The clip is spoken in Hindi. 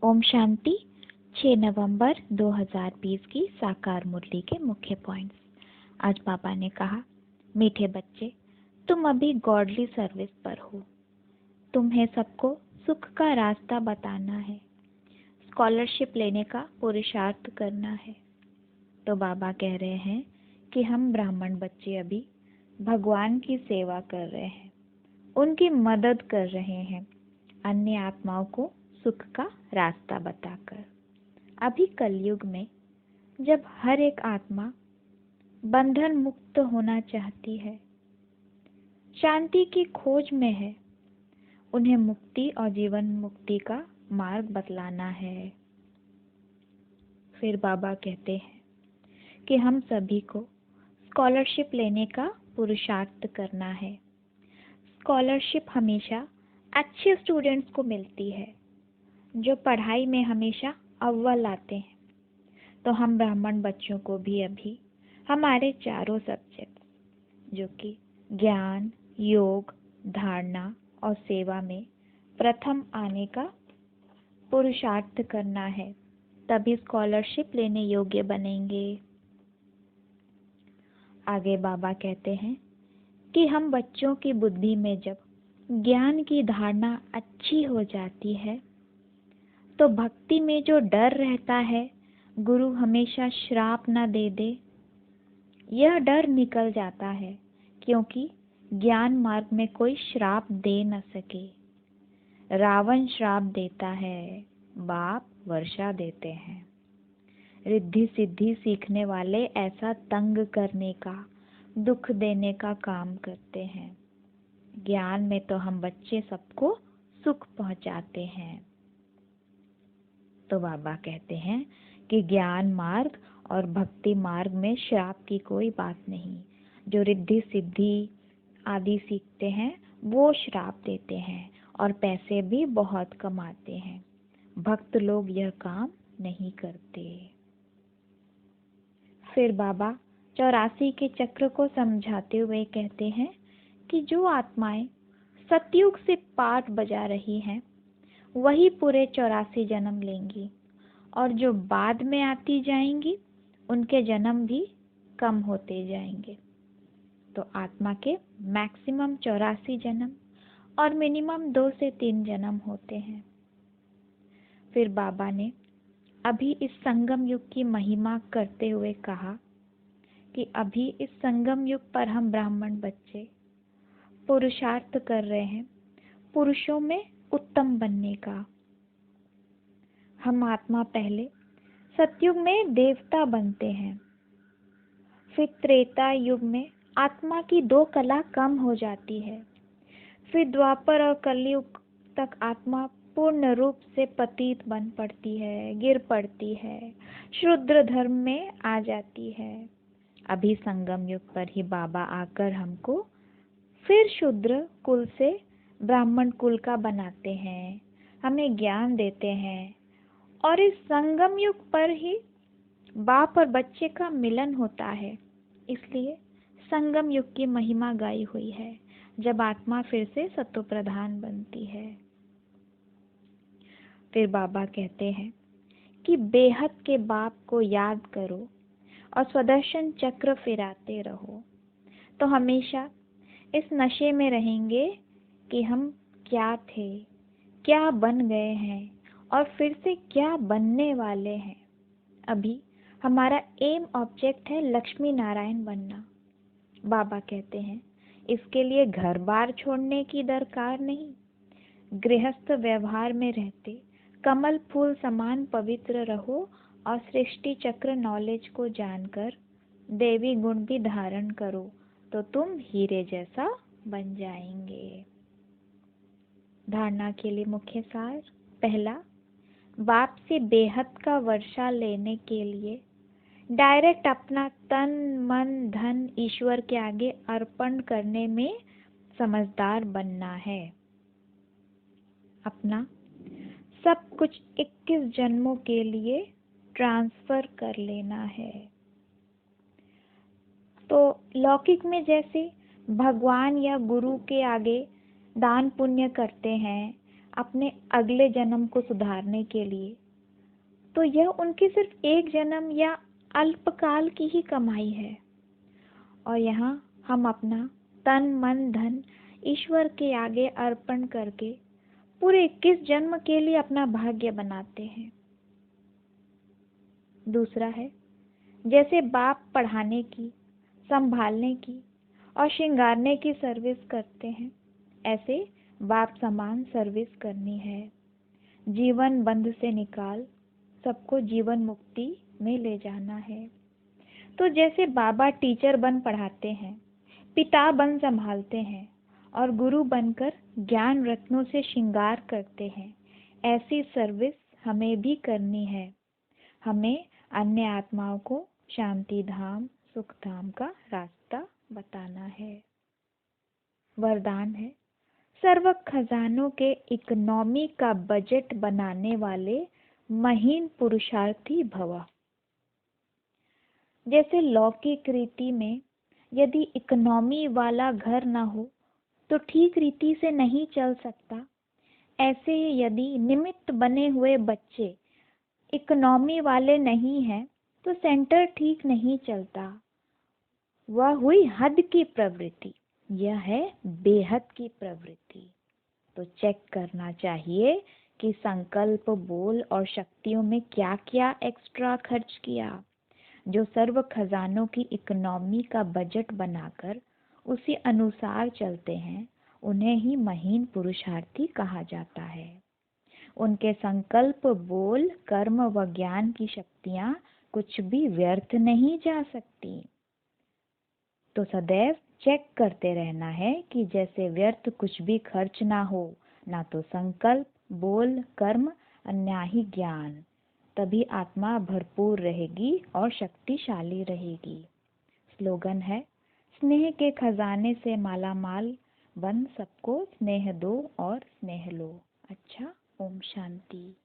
ओम शांति। 6 नवंबर 2020 की साकार मुरली के मुख्य पॉइंट्स। आज बाबा ने कहा, मीठे बच्चे, तुम अभी गॉडली सर्विस पर हो। तुम्हें सबको सुख का रास्ता बताना है, स्कॉलरशिप लेने का पुरुषार्थ करना है। तो बाबा कह रहे हैं कि हम ब्राह्मण बच्चे अभी भगवान की सेवा कर रहे हैं, उनकी मदद कर रहे हैं, अन्य आत्माओं को सुख का रास्ता बताकर। अभी कलयुग में जब हर एक आत्मा बंधन मुक्त होना चाहती है, शांति की खोज में है, उन्हें मुक्ति और जीवन मुक्ति का मार्ग बतलाना है। फिर बाबा कहते हैं कि हम सभी को स्कॉलरशिप लेने का पुरुषार्थ करना है। स्कॉलरशिप हमेशा अच्छे स्टूडेंट्स को मिलती है, जो पढ़ाई में हमेशा अव्वल आते हैं। तो हम ब्राह्मण बच्चों को भी अभी हमारे चारों सब्जेक्ट, जो कि ज्ञान, योग, धारणा और सेवा में प्रथम आने का पुरुषार्थ करना है, तभी स्कॉलरशिप लेने योग्य बनेंगे। आगे बाबा कहते हैं कि हम बच्चों की बुद्धि में जब ज्ञान की धारणा अच्छी हो जाती है, तो भक्ति में जो डर रहता है, गुरु हमेशा श्राप न दे दे, यह डर निकल जाता है, क्योंकि ज्ञान मार्ग में कोई श्राप दे न सके। रावण श्राप देता है, बाप वर्षा देते हैं। रिद्धि सिद्धि सीखने वाले ऐसा तंग करने का, दुख देने का काम करते हैं। ज्ञान में तो हम बच्चे सबको सुख पहुंचाते हैं। तो बाबा कहते हैं कि ज्ञान मार्ग और भक्ति मार्ग में श्राप की कोई बात नहीं। जो रिद्धि सिद्धि आदि सीखते हैं वो श्राप देते हैं और पैसे भी बहुत कमाते हैं। भक्त लोग यह काम नहीं करते। फिर बाबा 84 के चक्र को समझाते हुए कहते हैं कि जो आत्माएं सतयुग से पाठ बजा रही हैं, वही पूरे 84 जन्म लेंगी, और जो बाद में आती जाएंगी उनके जन्म भी कम होते जाएंगे। तो आत्मा के मैक्सिमम 84 जन्म और मिनिमम 2 से 3 जन्म होते हैं। फिर बाबा ने अभी इस संगम युग की महिमा करते हुए कहा कि अभी इस संगम युग पर हम ब्राह्मण बच्चे पुरुषार्थ कर रहे हैं पुरुषों में उत्तम बनने का। हम आत्मा पहले सतयुग में देवता बनते हैं, फिर त्रेता युग में आत्मा की 2 कला कम हो जाती है, फिर द्वापर और कलयुग तक आत्मा पूर्ण रूप से पतित बन पड़ती है, गिर पड़ती है, शूद्र धर्म में आ जाती है। अभी संगम युग पर ही बाबा आकर हमको फिर शूद्र कुल से ब्राह्मण कुल का बनाते हैं, हमें ज्ञान देते हैं, और इस संगम युग पर ही बाप और बच्चे का मिलन होता है। इसलिए संगम युग की महिमा गाई हुई है, जब आत्मा फिर से सत्व प्रधान बनती है। फिर बाबा कहते हैं कि बेहद के बाप को याद करो और स्वदर्शन चक्र फिराते रहो, तो हमेशा इस नशे में रहेंगे कि हम क्या थे, क्या बन गए हैं और फिर से क्या बनने वाले हैं। अभी हमारा एम ऑब्जेक्ट है लक्ष्मी नारायण बनना। बाबा कहते हैं इसके लिए घर बार छोड़ने की दरकार नहीं। गृहस्थ व्यवहार में रहते कमल फूल समान पवित्र रहो और सृष्टि चक्र नॉलेज को जानकर देवी गुण भी धारण करो, तो तुम हीरे जैसा बन जाएंगे। धारणा के लिए मुख्य सार। पहला, बाप से बेहद का वर्षा लेने के लिए डायरेक्ट अपना तन मन धन ईश्वर के आगे अर्पण करने में समझदार बनना है। अपना सब कुछ 21 जन्मों के लिए ट्रांसफर कर लेना है। तो लौकिक में जैसे भगवान या गुरु के आगे दान पुण्य करते हैं, अपने अगले जन्म को सुधारने के लिए, तो यह उनकी सिर्फ एक जन्म या अल्पकाल की ही कमाई है। और यहाँ हम अपना तन मन धन ईश्वर के आगे अर्पण करके पूरे 21 जन्म के लिए अपना भाग्य बनाते हैं। दूसरा है, जैसे बाप पढ़ाने की, संभालने की और श्रृंगारने की सर्विस करते हैं, ऐसे बाप समान सर्विस करनी है। जीवन बंध से निकाल सबको जीवन मुक्ति में ले जाना है। तो जैसे बाबा टीचर बन पढ़ाते हैं, पिता बन संभालते हैं और गुरु बनकर ज्ञान रत्नों से श्रृंगार करते हैं, ऐसी सर्विस हमें भी करनी है। हमें अन्य आत्माओं को शांति धाम सुख धाम का रास्ता बताना है। वरदान है, सर्व खजानों के इकोनॉमी का बजट बनाने वाले महीन पुरुषार्थी भव। जैसे लौकिक रीति में यदि इकोनॉमी वाला घर न हो तो ठीक रीति से नहीं चल सकता, ऐसे यदि निमित्त बने हुए बच्चे इकोनॉमी वाले नहीं हैं तो सेंटर ठीक नहीं चलता। वह हुई हद की प्रवृत्ति, यह है बेहद की प्रवृत्ति। तो चेक करना चाहिए कि संकल्प, बोल और शक्तियों में क्या क्या एक्स्ट्रा खर्च किया। जो सर्व खजानों की इकोनॉमी का बजट बनाकर उसी अनुसार चलते हैं, उन्हें ही महीन पुरुषार्थी कहा जाता है। उनके संकल्प, बोल, कर्म व ज्ञान की शक्तियां कुछ भी व्यर्थ नहीं जा सकती। तो सदैव चेक करते रहना है कि जैसे व्यर्थ कुछ भी खर्च ना हो, ना तो संकल्प, बोल, कर्म, अन्य ही ज्ञान। तभी आत्मा भरपूर रहेगी और शक्तिशाली रहेगी। स्लोगन है, स्नेह के खजाने से माला माल बन सबको स्नेह दो और स्नेह लो। अच्छा, ओम शांति।